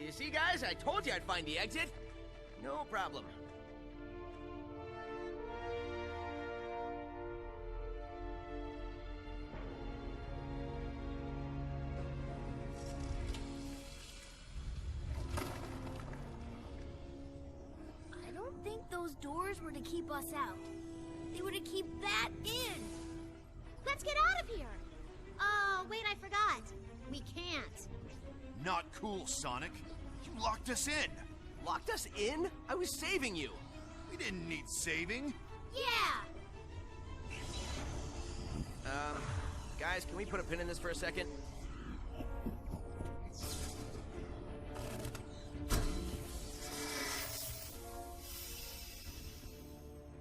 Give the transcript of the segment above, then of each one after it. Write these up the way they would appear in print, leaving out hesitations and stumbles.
You see, guys? I told you I'd find the exit. No problem. I don't think those doors were to keep us out. They were to keep that in. Let's get out of here. Oh, wait, I forgot. We can't. Not cool, Sonic. You locked us in. Locked us in? I was saving you. We didn't need saving. Yeah. Guys, can we put a pin in this for a second?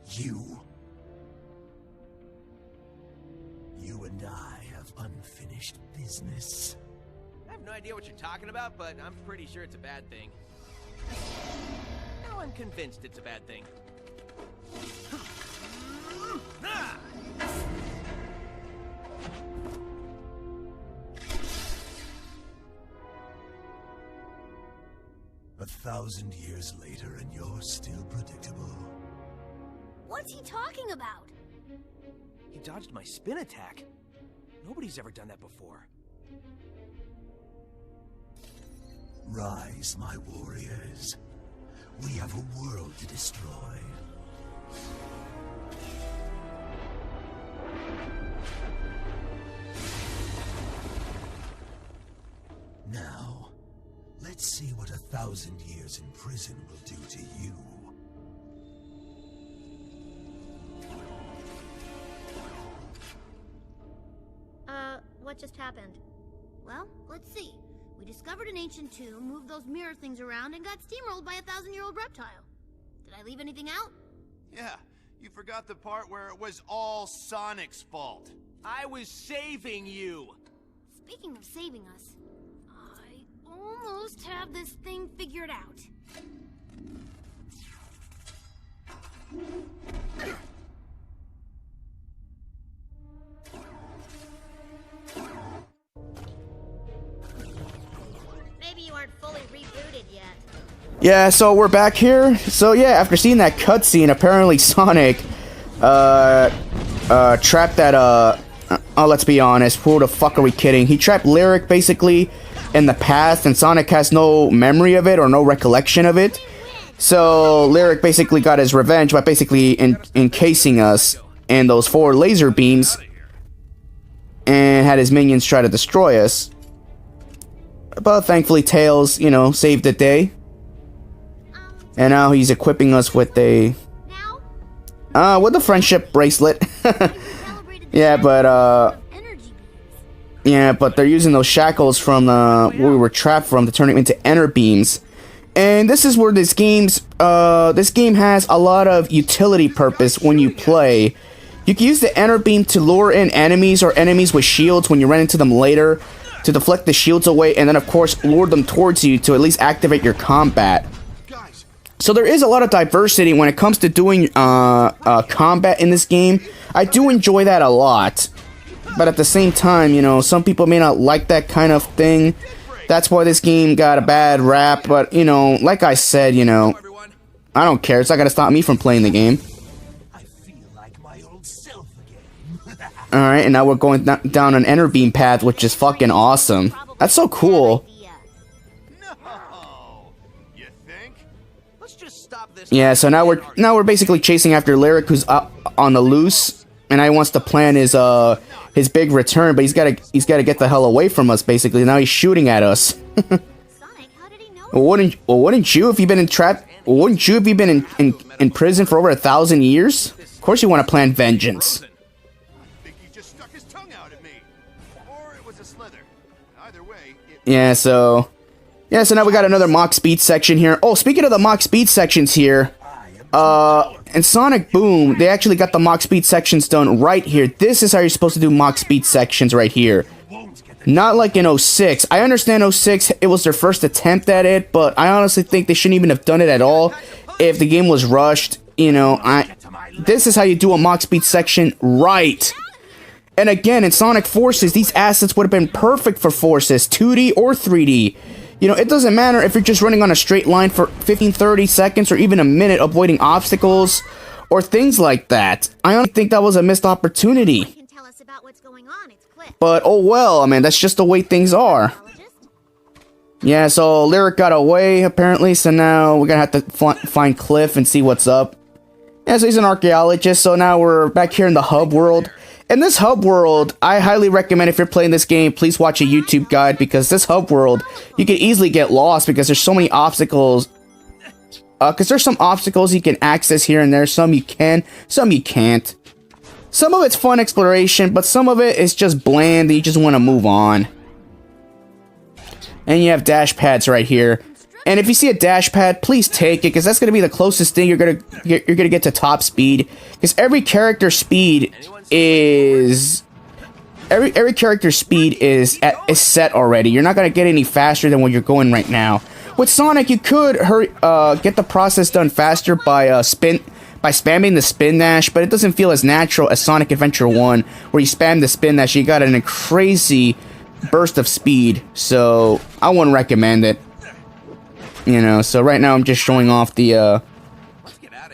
You and I have unfinished business. I have no idea what you're talking about, but I'm pretty sure it's a bad thing. Now I'm convinced it's a bad thing. Ah! 1,000 years later and you're still predictable. What's he talking about? He dodged my spin attack. Nobody's ever done that before. Rise, my warriors. We have a world to destroy. Now, let's see what 1,000 years in prison will do to you. What just happened? Well, let's see. We discovered an ancient tomb, moved those mirror things around, and got steamrolled by a 1,000-year-old reptile. Did I leave anything out? Yeah, you forgot the part where it was all Sonic's fault. I was saving you! Speaking of saving us, I almost have this thing figured out. Maybe you aren't fully rebooted yet. Yeah, so we're back here. So yeah, after seeing that cutscene, apparently Sonic trapped that oh, let's be honest, who the fuck are we kidding? He trapped Lyric basically in the past, and Sonic has no memory of it or no recollection of it. So Lyric basically got his revenge by basically encasing us in those 4 laser beams and had his minions try to destroy us. But thankfully Tails, you know, saved the day. And now he's equipping us with a with a friendship bracelet. Yeah, but they're using those shackles from where we were trapped from to turn it into enter beams. And this is where this game has a lot of utility purpose when you play. You can use the enter beam to lure in enemies or enemies with shields when you run into them later, to deflect the shields away, and then of course lure them towards you to at least activate your combat. So there is a lot of diversity when it comes to doing combat in this game. I do enjoy that a lot, but at the same time, you know, some people may not like that kind of thing. That's why this game got a bad rap, but you know, like I said, you know, I don't care. It's not gonna stop me from playing the game. Alright, and now we're going down an enter beam path, which is fucking awesome. That's so cool. Yeah, so now we're basically chasing after Lyric, who's up on the loose, and he wants to plan his big return, but he's gotta get the hell away from us. Basically, now he's shooting at us. Sonic, how did Wouldn't you if you've been entrapped? Wouldn't you if you've been in prison for over 1,000 years? Of course you want to plan vengeance. I think he just stuck his tongue out at me. Or it was a slither. Either way, So now we got another mock speed section here. Oh, speaking of the mock speed sections here, in Sonicboom, they actually got the mock speed sections done right here. This is how you're supposed to do mock speed sections right here. Not like in 06. I understand 06, it was their first attempt at it, but I honestly think they shouldn't even have done it at all if the game was rushed. You know, this is how you do a mock speed section right. And again, in Sonic Forces, these assets would have been perfect for Forces, 2D or 3D. You know, it doesn't matter if you're just running on a straight line for 15, 30 seconds or even a minute avoiding obstacles or things like that. I honestly think that was a missed opportunity. But, oh well, I mean, that's just the way things are. Yeah, so Lyric got away, apparently, so now we're gonna have to find Cliff and see what's up. Yeah, so he's an archaeologist, so now we're back here in the hub world. In this hub world, I highly recommend if you're playing this game, please watch a YouTube guide, because this hub world, you can easily get lost because there's so many obstacles. Because there's some obstacles you can access here and there, some you can, some you can't. Some of it's fun exploration, but some of it is just bland and you just want to move on. And you have dash pads right here. And if you see a dash pad, please take it, because that's going to be the closest thing you're gonna get to top speed. Because every character speed is every character speed is set already. You're not going to get any faster than what you're going right now. With Sonic, you could get the process done faster by spamming the spin dash, but it doesn't feel as natural as Sonic Adventure 1, where you spam the spin dash, you got a crazy burst of speed. So I wouldn't recommend it. You know, so right now I'm just showing off the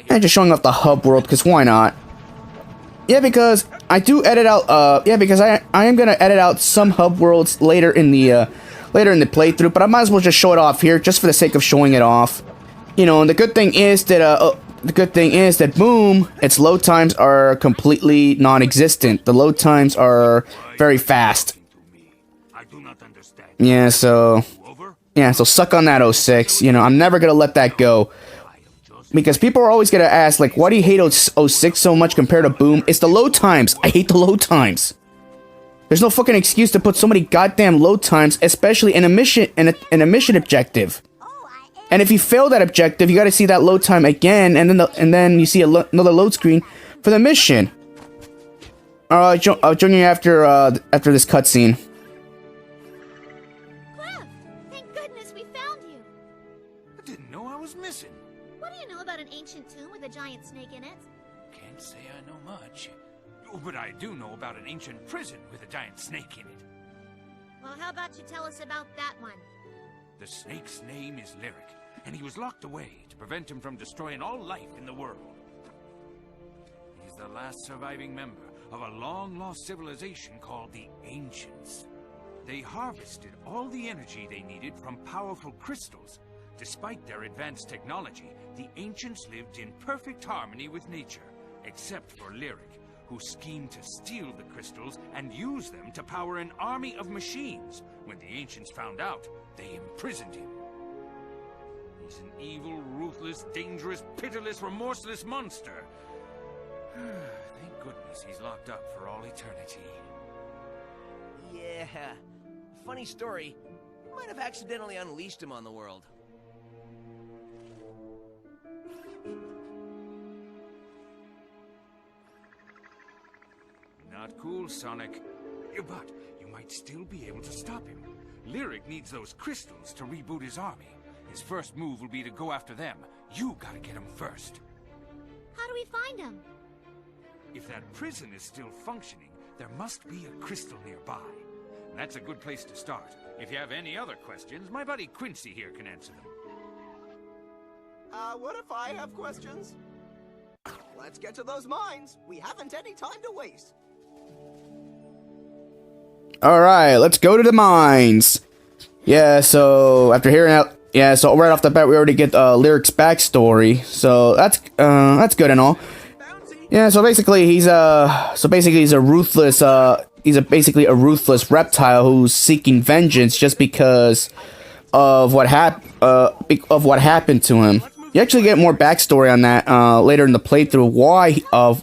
the hub world, because why not? Yeah, because I do edit out because I am gonna edit out some hub worlds later in the playthrough, but I might as well just show it off here just for the sake of showing it off. You know, and the good thing is that Boom, its load times are completely non-existent. The load times are very fast. Yeah, so suck on that 06. You know, I'm never gonna let that go. Because people are always gonna ask, like, why do you hate 06 so much compared to Boom? It's the load times. I hate the load times. There's no fucking excuse to put so many goddamn load times, especially in a mission objective. And if you fail that objective, you gotta see that load time again, and then you see another load screen for the mission. I'll join you after this cutscene. Cliff! Thank goodness we found you! I didn't know I was missing. What do you know about an ancient tomb with a giant snake in it? Can't say I know much. Oh, but I do know about an ancient prison with a giant snake in it. Well, how about you tell us about that one? The snake's name is Lyric, and he was locked away to prevent him from destroying all life in the world. He's the last surviving member of a long-lost civilization called the Ancients. They harvested all the energy they needed from powerful crystals. Despite their advanced technology, the Ancients lived in perfect harmony with nature, except for Lyric, who schemed to steal the crystals and use them to power an army of machines. When the Ancients found out, they imprisoned him. He's an evil, ruthless, dangerous, pitiless, remorseless monster. Thank goodness he's locked up for all eternity. Yeah, funny story. You might have accidentally unleashed him on the world. Not cool, Sonic. But you might still be able to stop him. Lyric needs those crystals to reboot his army. His first move will be to go after them. You gotta get him first. How do we find him? If that prison is still functioning, there must be a crystal nearby. And that's a good place to start. If you have any other questions, my buddy Quincy here can answer them. What if I have questions? Let's get to those mines. We haven't any time to waste. Alright, let's go to the mines. Yeah, so after hearing out, so right off the bat we already get Lyric's backstory. So that's good and all. Yeah, so basically he's a ruthless basically a ruthless reptile who's seeking vengeance just because of what happened to him. You actually get more backstory on that later in the playthrough,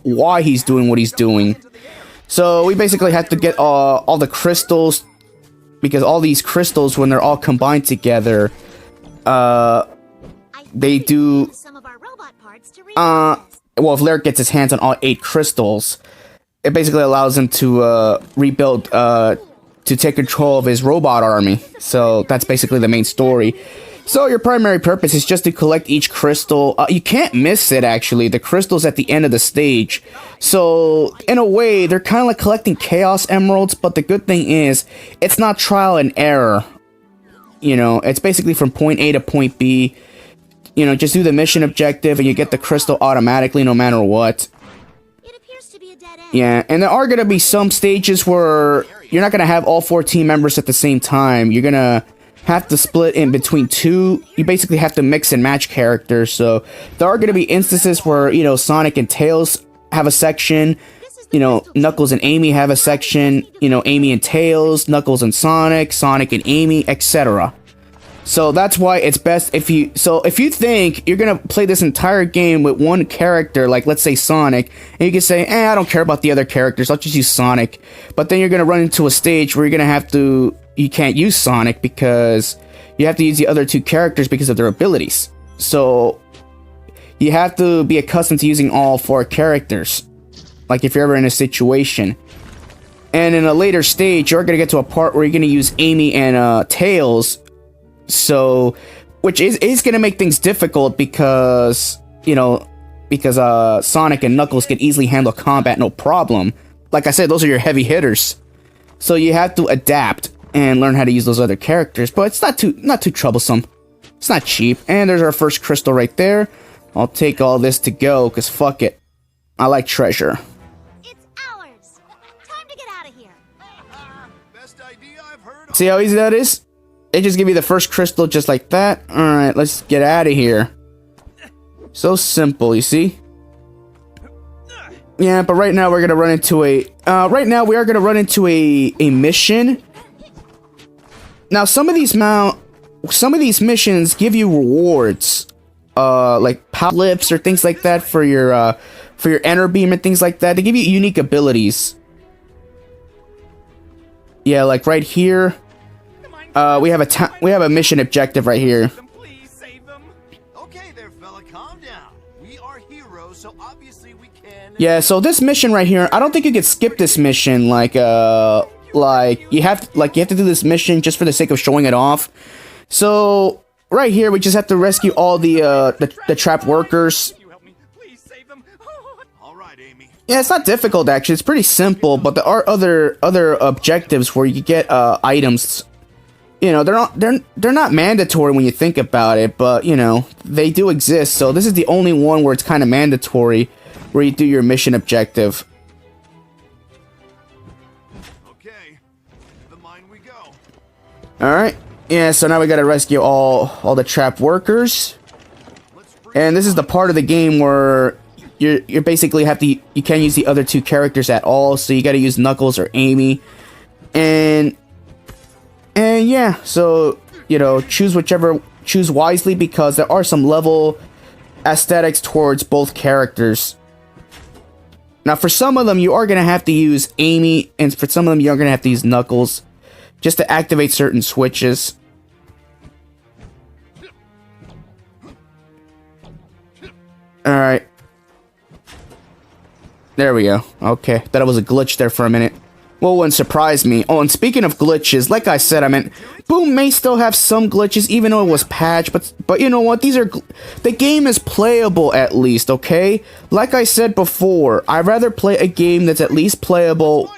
why he's doing what he's doing. So we basically have to get all the crystals, because all these crystals, when they're all combined together, they do. Well, if Lyric gets his hands on all 8 crystals, it basically allows him to rebuild, to take control of his robot army. So that's basically the main story. So your primary purpose is just to collect each crystal. You can't miss it, actually. The crystal's at the end of the stage. So, in a way, they're kind of like collecting Chaos Emeralds, but the good thing is, it's not trial and error. You know, it's basically from point A to point B. You know, just do the mission objective and you get the crystal automatically no matter what. It appears to be a dead end. Yeah, and there are going to be some stages where you're not going to have all 4 team members at the same time. You're going to have to split in between 2. You basically have to mix and match characters. So there are going to be instances where, you know, Sonic and Tails have a section. You know, Knuckles and Amy have a section. You know, Amy and Tails, Knuckles and Sonic, Sonic and Amy, etc. So that's why it's best if you think you're gonna play this entire game with one character, like let's say Sonic, and you can say, I don't care about the other characters, I'll just use Sonic. But then you're gonna run into a stage where you can't use Sonic because you have to use the other 2 characters because of their abilities. So you have to be accustomed to using all 4 characters, like if you're ever in a situation. And in a later stage, you're gonna get to a part where you're gonna use Amy and Tails. So, which is going to make things difficult because Sonic and Knuckles can easily handle combat no problem. Like I said, those are your heavy hitters. So you have to adapt and learn how to use those other characters, but it's not too troublesome. It's not cheap. And there's our first crystal right there. I'll take all this to go, because fuck it. I like treasure. It's ours. Time to get out of here. Best idea I've heard of. See how easy that is? They just give you the first crystal just like that. Alright, let's get out of here. So simple, you see? Yeah, but right now we're gonna run into a... right now we are gonna run into a mission. Now, some of these missions give you rewards. Like power flips or things like that for your enter beam and things like that. They give you unique abilities. Yeah, like right here. We have a mission objective right here. Please save them. Okay there, fella, calm down. We are heroes, so obviously we can. Yeah, so this mission right here, I don't think you could skip this mission. Like you have to do this mission just for the sake of showing it off. So right here, we just have to rescue all the trapped workers. You help me. Please save them. All right, Amy. Yeah, it's not difficult actually. It's pretty simple, but there are other objectives where you get items. You know, they're not mandatory when you think about it, but you know, they do exist. So this is the only one where it's kind of mandatory, where you do your mission objective. Okay, to the mine we go. All right. Yeah, so now we got to rescue all the trapped workers. And this is the part of the game where you basically you can't use the other 2 characters at all, so you got to use Knuckles or Amy. And yeah, so, you know, choose wisely, because there are some level aesthetics towards both characters. Now, for some of them, you are going to have to use Amy, and for some of them, you're going to have to use Knuckles, just to activate certain switches. Alright. There we go. Okay, thought it was a glitch there for a minute. Well, wouldn't surprise me. Oh, and speaking of glitches, like I said, I meant Boom may still have some glitches, even though it was patched. But you know what? The game is playable at least. Okay. Like I said before, I'd rather play a game that's at least playable,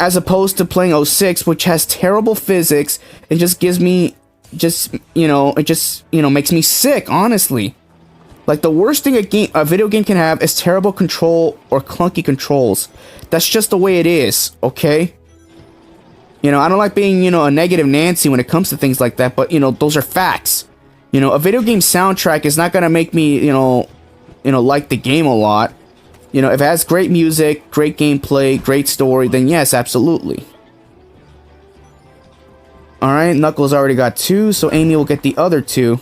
as opposed to playing 06, which has terrible physics and just gives me, makes me sick. Honestly, like the worst thing a video game can have is terrible control or clunky controls. That's just the way it is, okay? You know, I don't like being, a negative Nancy when it comes to things like that, but, those are facts. A video game soundtrack is not gonna make me, like the game a lot. If it has great music, great gameplay, great story, then yes, absolutely. Alright, Knuckles already got 2, so Amy will get the other 2.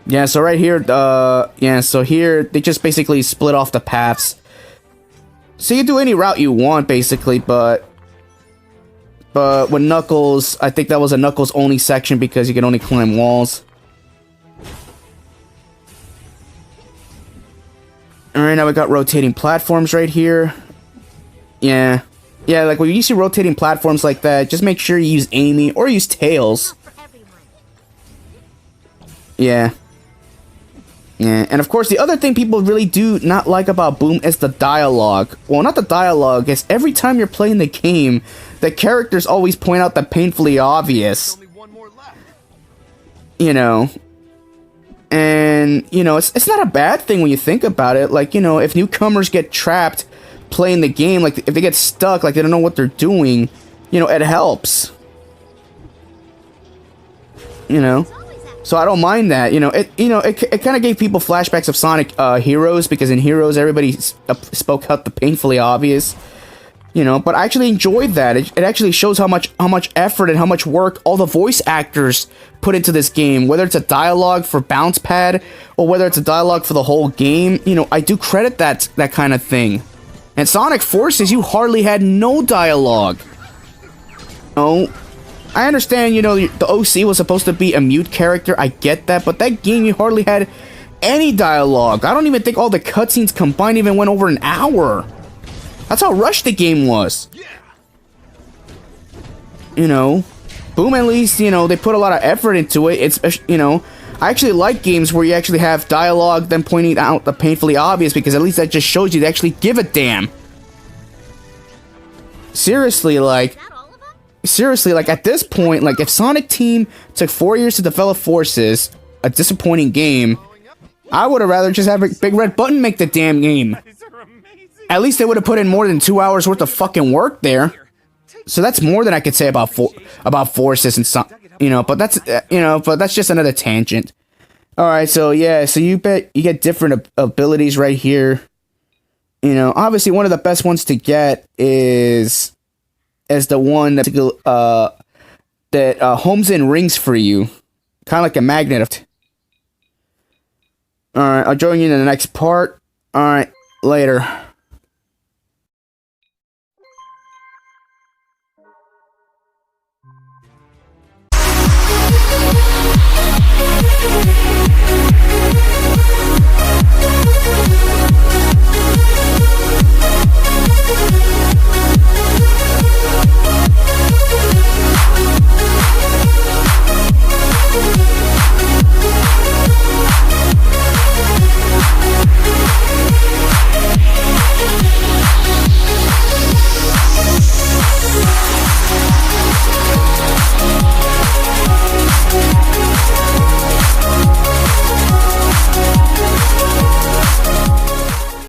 Yeah, so right here, so here, they just basically split off the paths. So you can do any route you want, basically, but with Knuckles, I think that was a Knuckles only section because you can only climb walls. Alright, now we got rotating platforms right here. Yeah. Yeah, like when you see rotating platforms like that, just make sure you use Amy or use Tails. Yeah. Yeah, and of course, the other thing people really do not like about Boom is the dialogue. Well, not the dialogue, it's every time you're playing the game, the characters always point out the painfully obvious. You know. And, you know, it's not a bad thing when you think about it. Like, you know, if newcomers get trapped playing the game, like, if they get stuck, like, they don't know what they're doing, you know, it helps. You know? So I don't mind that, you know, it kind of gave people flashbacks of Sonic Heroes, because in Heroes everybody spoke out the painfully obvious, you know, but I actually enjoyed that. It actually shows how much effort and how much work all the voice actors put into this game, whether it's a dialogue for Bounce Pad or whether it's a dialogue for the whole game. You know, I do credit that kind of thing. And Sonic Forces, you hardly had no dialogue. No. I understand, you know, the OC was supposed to be a mute character, I get that, but that game, you hardly had any dialogue. I don't even think all the cutscenes combined even went over an hour. That's how rushed the game was. You know, Boom, at least, you know, they put a lot of effort into it. It's, you know, I actually like games where you actually have dialogue, then pointing out the painfully obvious, because at least that just shows you they actually give a damn. Seriously, like... Seriously, like, at this point, like, if Sonic Team took 4 years to develop Forces, a disappointing game, I would have rather just have a Big Red Button make the damn game. At least they would have put in more than 2 hours worth of fucking work there. So that's more than I could say about Forces and some, you know, but that's just another tangent. Alright, so yeah, so you get different abilities right here. You know, obviously one of the best ones to get is the one that homes in rings for you, kind of like a magnet. All right, I'll join you in the next part. All right, later. We'll be right back.